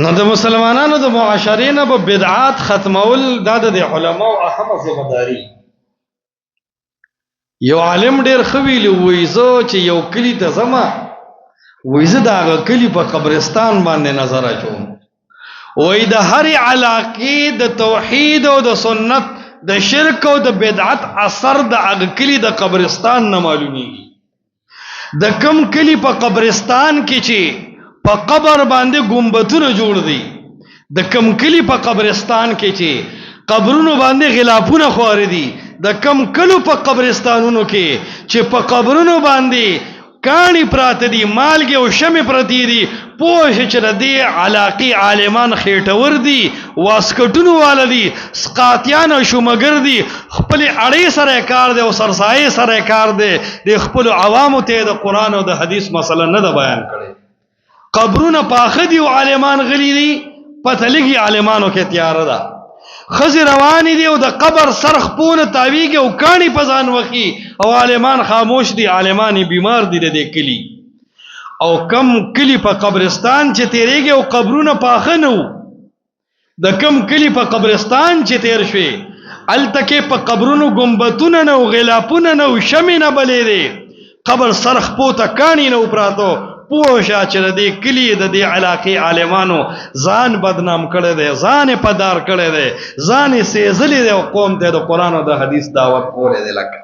نو د مسلمانانو د معاشرې نه به بدعات ختمول دا د علماو اهمه ذمہ داری. یو عالم ډیر ښه ویلي وایي زه چې یو کلي ته ځمه وایي زه د هغه کلي په قبرستان باندې نظر اچوم. وایي د هرې علاقې د توحید او د سنت د شرک او د بدعت اثر د هغه کلي د قبرستان نه معلومیږي. د کم کلي په قبرستان کې چې په قبر باندې ګمبتونه جوړ دي، د کم کلی په قبرستان کې چې قبرونو باندې غلافونه خواره دي، د کم کلو په قبرستانونو کې چې په قبرونو باندې کاڼي پراته دي، مالګې او شمې پرتې دي، پوه شي چې د دې علاقې عالمان خېټور دي، واسکټونو والا دي، سقاطیان او شومګر دي، خپل اړې سره کار دی او سرسایې سره کار دی، د خپل عوامو ته د قرآن او د حدیث مسله نه ده بیان کړي. قبرونه پاخه دي او عالمان غلی دي، پته لګي عالمانو کې تیار ده، ښځې روانې دي او د قبر سر خپونه تاویږي او کاڼي په ځان وخي او عالمان خاموش دي، عالمان بیمار دي د دې کلي. او کم کلی په قبرستان چې تیریږي او قبرونه پاخه نه وو، د کم کلی په قبرستان چې تیر شوي هلته کې په قبرونو ګمبتونه نه و، غلافونه نه و، شمې نه بلېدې، قبر سر خپو ته کاڼي نه و پراتو. پوه شه چې د دې کلي د دې علاقې عالمانو ځان بدنام کړی دی، ځان یې پدار کړی دی، ځان یې سېزلی دی او قوم ته د قرآن او د حدیث دعوت کولی دی. لکه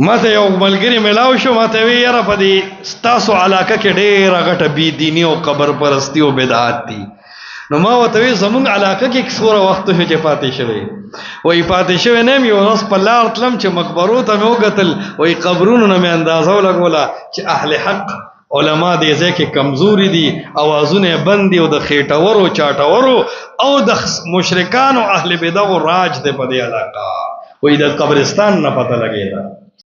ماته یو ملګري میلاو شو، ماته وی یاره په دې ستاسو علاقه کې ډېره غټه بېدیني او قبر پرستي او بدعات دي. نو ما ورته وی زمونږ علاقه کې څومره وخت شو چې پاتې شوی؟ وایي پاتې شوی نه یم، یو ورځ په لار تلم چې مقبرو ته مې وکتل، وایي قبرونو نه مې اندازه ولګوله چې اهل حق علما دې ځای کې کمزوري دي، اوازونه یې بند دي او د خېټورو چاټورو او د مشرکانو اهل بدعو راج دی په دې علاقه. وایي د قبرستان نه پته لګېده.